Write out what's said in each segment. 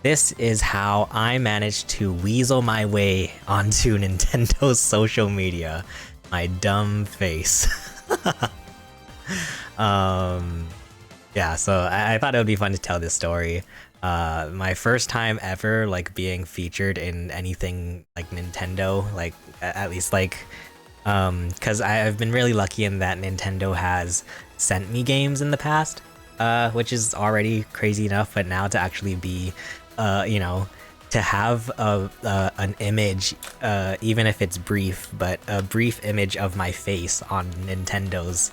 this is how I managed to weasel my way onto Nintendo's social media. My dumb face. Yeah, so I thought it would be fun to tell this story. My first time ever like being featured in anything like Nintendo, like at least like because I've been really lucky in that Nintendo has sent me games in the past, which is already crazy enough, but now to actually be you know, to have an image, even if it's brief, but a brief image of my face on Nintendo's,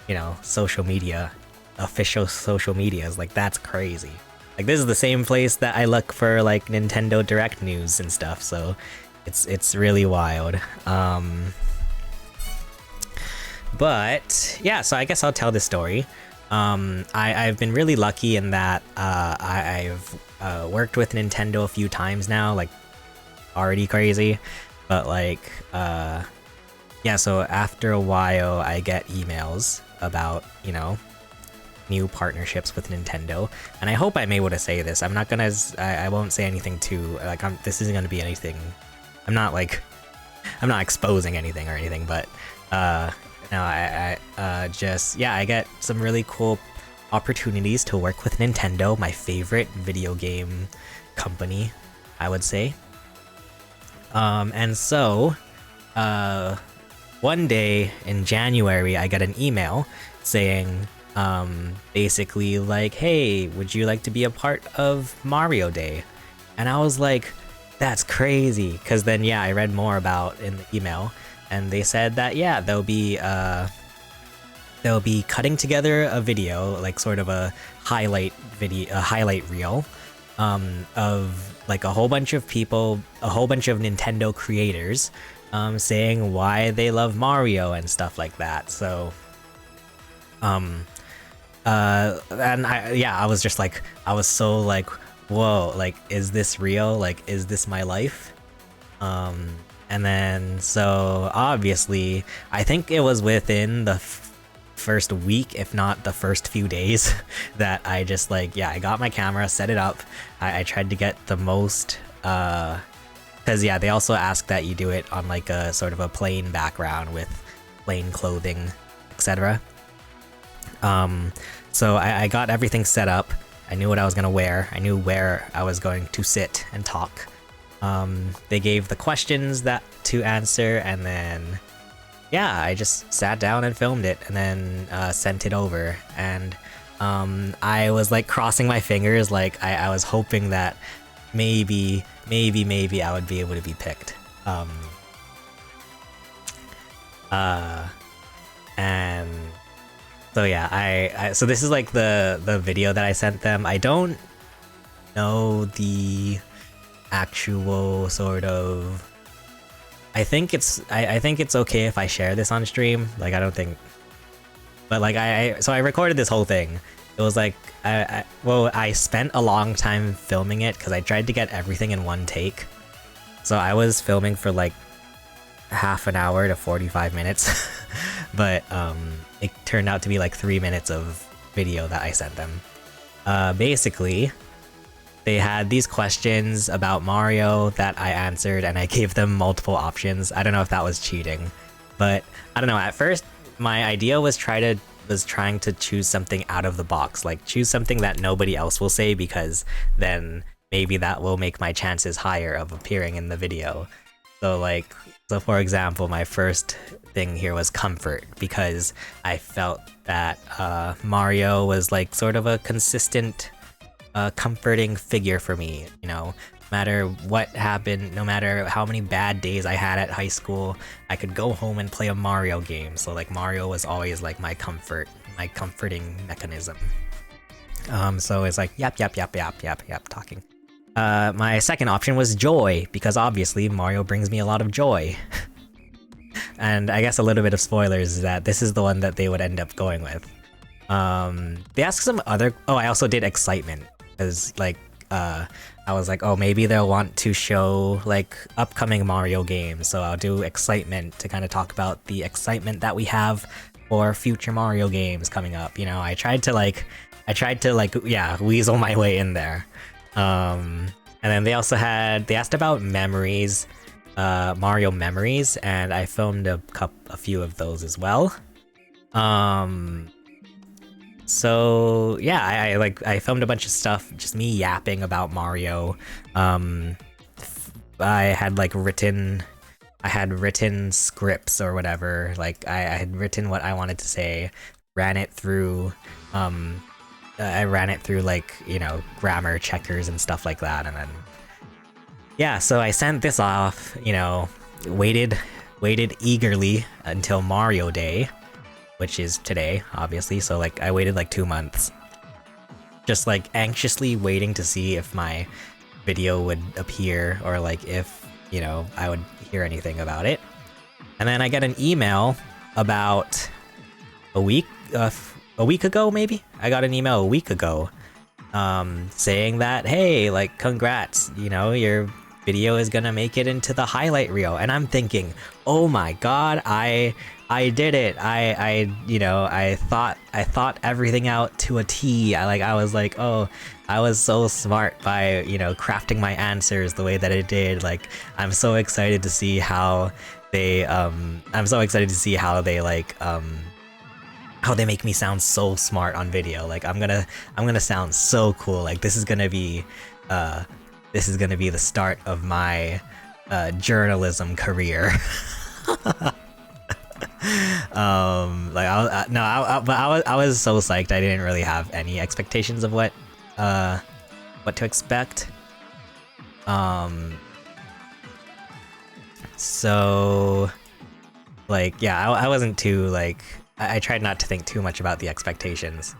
you know, social media, official social medias, like that's crazy. Like this is the same place that I look for like Nintendo Direct news and stuff, so it's really wild. But yeah, so I guess I'll tell this story. I've been really lucky in that I've worked with Nintendo a few times now, like already crazy, but like yeah, so after a while I get emails about, you know, new partnerships with Nintendo, and I hope I'm able to say this. I'm not gonna, I won't say anything too, like this isn't gonna be anything, I'm not exposing anything or anything, but no, I just, yeah, I get some really cool opportunities to work with Nintendo, my favorite video game company, I would say. And so, one day in January, I got an email saying, basically like, hey, would you like to be a part of Mario Day? And I was like, that's crazy, because then, yeah, I read more about in the email, and they said that, yeah, they'll be cutting together a video, like sort of a highlight video, a highlight reel, of like a whole bunch of people, a whole bunch of Nintendo creators, saying why they love Mario and stuff like that. So, and I was just like, I was so like, whoa, like, is this real? Like, is this my life? And then, so obviously, I think it was within the first week, if not the first few days, that I just like, yeah, I got my camera, set it up. I tried to get the most, because yeah, they also ask that you do it on like a sort of a plain background with plain clothing, etc. So I got everything set up. I knew what I was gonna wear. I knew where I was going to sit and talk. They gave the questions that to answer, and then yeah, I just sat down and filmed it, and then sent it over. And I was like crossing my fingers, like I was hoping that maybe I would be able to be picked. And so yeah, I so this is like the video that I sent them. I don't know the actual sort of, I think it's okay if I share this on stream, like I don't think, but like so I recorded this whole thing. It was like I spent a long time filming it because I tried to get everything in one take, so I was filming for like half an hour to 45 minutes but it turned out to be like 3 minutes of video that I sent them. Basically, they had these questions about Mario that I answered, and I gave them multiple options. I don't know if that was cheating, but I don't know. At first, my idea was trying to choose something out of the box, like choose something that nobody else will say, because then maybe that will make my chances higher of appearing in the video. So for example, my first thing here was comfort, because I felt that Mario was like sort of a consistent comforting figure for me, you know, no matter what happened, no matter how many bad days I had at high school, I could go home and play a Mario game. So like Mario was always like my comforting mechanism. So it's like yap talking. My second option was joy, because obviously Mario brings me a lot of joy. And I guess a little bit of spoilers is that this is the one that they would end up going with. They asked some other, I also did excitement, because like I was like, oh, maybe they'll want to show like upcoming Mario games, so I'll do excitement to kind of talk about the excitement that we have for future Mario games coming up. You know, I tried to like yeah, weasel my way in there. And then they asked about memories, Mario memories, and I filmed a few of those as well. So yeah, I filmed a bunch of stuff, just me yapping about Mario. I had written scripts or whatever. Like I had written what I wanted to say, ran it through. I ran it through like, you know, grammar checkers and stuff like that, and then yeah, so I sent this off, you know, waited eagerly until Mario Day, which is today, obviously. So like I waited like 2 months, just like anxiously waiting to see if my video would appear or like if, you know, I would hear anything about it. And then I get an email about a week ago, maybe? I got an email a week ago saying that, hey, like, congrats, you know, your video is gonna make it into the highlight reel. And I'm thinking, oh my god, I did it. I thought everything out to a T. I was like, oh, I was so smart by, you know, crafting my answers the way that it did. Like, I'm so excited to see how they how they make me sound so smart on video. Like I'm gonna sound so cool. Like this is gonna be the start of my journalism career. I was so psyched. I didn't really have any expectations of what to expect. So like yeah, I wasn't too like, I tried not to think too much about the expectations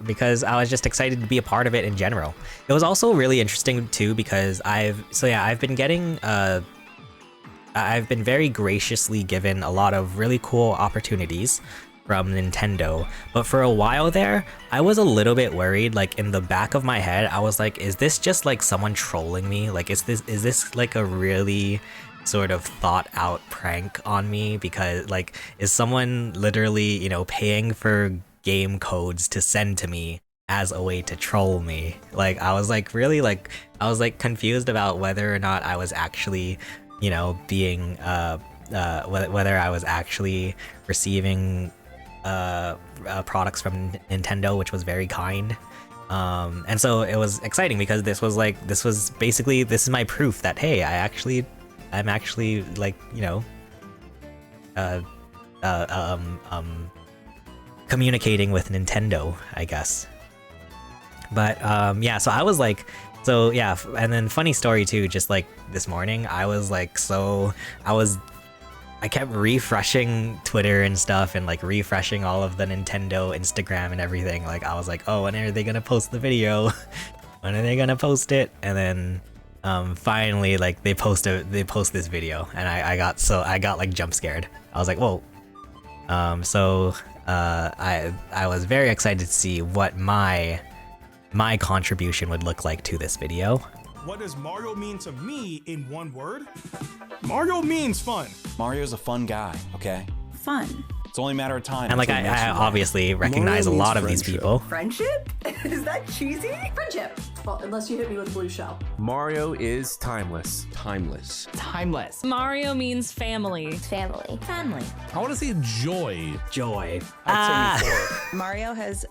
because I was just excited to be a part of it in general. It was also really interesting too because I've been very graciously given a lot of really cool opportunities from Nintendo, but for a while there, I was a little bit worried. Like in the back of my head, I was like, is this just like someone trolling me? Like, is this like a really sort of thought out prank on me? Because like, is someone literally, you know, paying for game codes to send to me as a way to troll me? Like, I was like really like, I was like confused about whether or not I was actually, you know, being whether I was actually receiving products from Nintendo, which was very kind. And so it was exciting because this was basically, this is my proof that, hey, I'm actually like, you know, communicating with Nintendo, I guess. But yeah, so I was like, so yeah, and then funny story too, just like this morning, I kept refreshing Twitter and stuff and like refreshing all of the Nintendo Instagram and everything. Like I was like, oh, when are they gonna post the video? When are they gonna post it? And then finally, like they post this video, and I got like jump scared. I was like, whoa. So I was very excited to see what my contribution would look like to this video. What does Mario mean to me in one word? Mario means fun. Mario's a fun guy, okay? Fun. It's only a matter of time. And like I obviously recognize a lot of these people. Friendship? Is that cheesy? Friendship. Well, unless you hit me with a blue shell. Mario is timeless. Timeless. Timeless. Mario means family. Family. Family. I want to say joy. Joy. I'd say euphoric. Mario has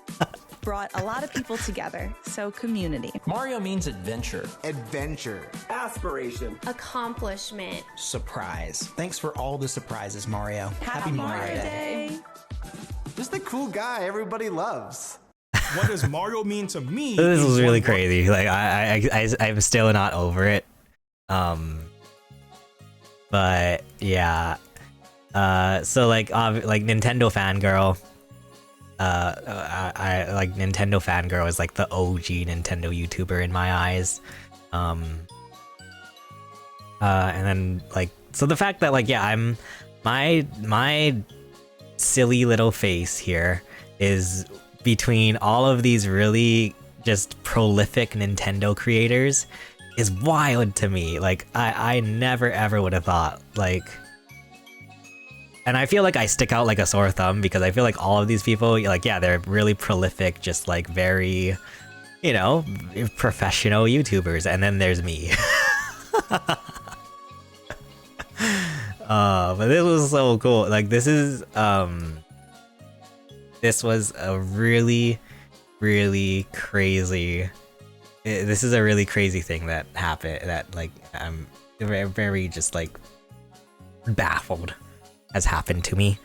brought a lot of people together, so community. Mario means adventure. Adventure. Aspiration. Accomplishment. Surprise. Thanks for all the surprises, Mario. Happy Mario Day. Just the cool guy everybody loves. What does Mario mean to me? This was in really one word? crazy. Like I'm still not over it. But yeah. So like Nintendo Fangirl. I like Nintendo Fangirl is like the OG Nintendo YouTuber in my eyes. And then like, so the fact that like, yeah, I'm my silly little face here is between all of these really just prolific Nintendo creators is wild to me. Like I never ever would have thought, like, and I feel like I stick out like a sore thumb because I feel like all of these people, like, yeah, they're really prolific, just like very you know, professional YouTubers, and then there's me. But this was so cool. Like this was a really, really crazy. This is a really crazy thing that happened. That like I'm very just like baffled has happened to me.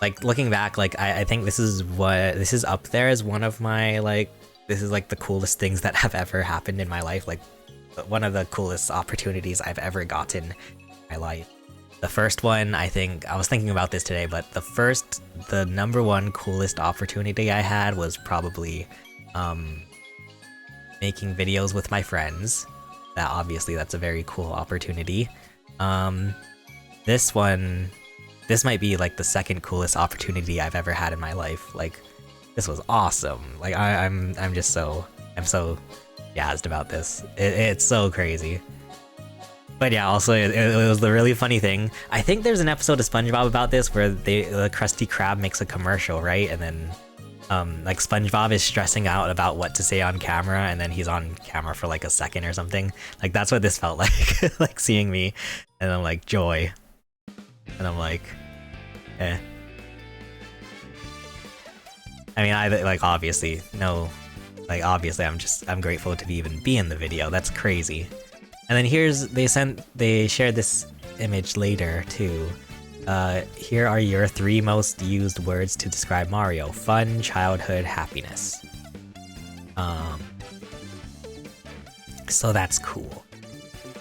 Like looking back, like I think this is up there as one of my like, this is like the coolest things that have ever happened in my life. Like one of the coolest opportunities I've ever gotten in my life. The first one, I think, I was thinking about this today, but the number one coolest opportunity I had was probably making videos with my friends. That's a very cool opportunity. This might be like the second coolest opportunity I've ever had in my life. Like, this was awesome. Like, I'm so jazzed about this. It's so crazy. But yeah, also it was the really funny thing. I think there's an episode of SpongeBob about this where the Krusty Krab makes a commercial, right? And then like SpongeBob is stressing out about what to say on camera, and then he's on camera for like a second or something. Like that's what this felt like, like seeing me, and I'm like joy, and I'm like, eh. I mean, obviously I'm grateful to even be in the video. That's crazy. And then they shared this image later too. Here are your 3 most used words to describe Mario: fun, childhood, happiness. So that's cool.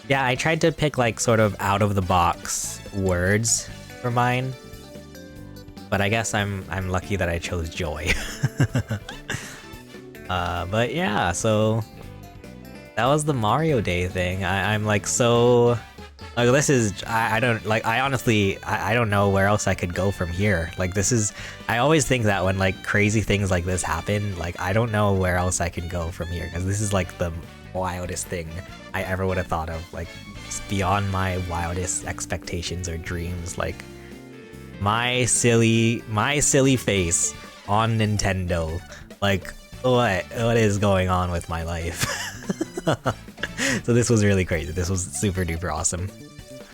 Yeah, I tried to pick like sort of out of the box words for mine, but I guess I'm lucky that I chose joy. But yeah, so that was the Mario Day thing. I'm like so like this is I don't like I honestly I don't know where else I could go from here. Like this is I always think that when like crazy things like this happen, like I don't know where else I can go from here, because this is like the wildest thing I ever would have thought of. Like it's beyond my wildest expectations or dreams. Like my silly face on Nintendo. Like what is going on with my life? So this was really crazy. This was super duper awesome.